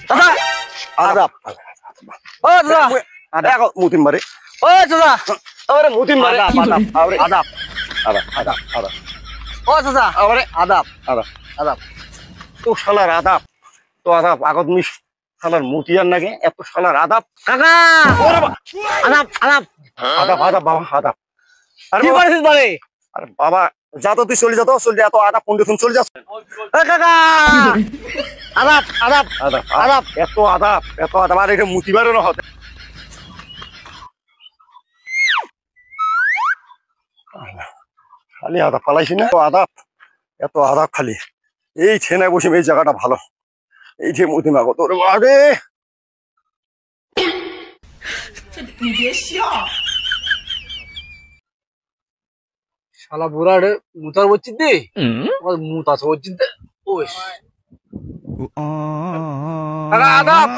চাচা আদাব ও চাচা দেখো মুতিম মারে ও চাচা আরে মুতিম মারে আদাব আদাব আদাব আদাব ও চাচা আরে আদাব আদাব আদাব তো শালার আদাব তো আদাব আগত মিস শালার মুতিয়ার নাকি এত শালার আদাব কাকা ওরে আদাব আদাব আদাব আদাব বাবা আদাব কি করিস বারে আরে বাবা যা তো তুই চলে যা তো চলে যা তো আদাব কোন দেখুন চলে যা কাকা আদাব আদাব আদাব আদাব এত আদাব আর এটা মুতিবারও না হতে খালি আদাব পালাইছি না আদাব এত আদাব খালি এই ছেনায় বসে এই জায়গাটা ভালো এই যে মুতিমা কত আরে শালা বুড়া রে মুতার বচ্চিতে মুত আছে বচ্চিতে ওই আদাব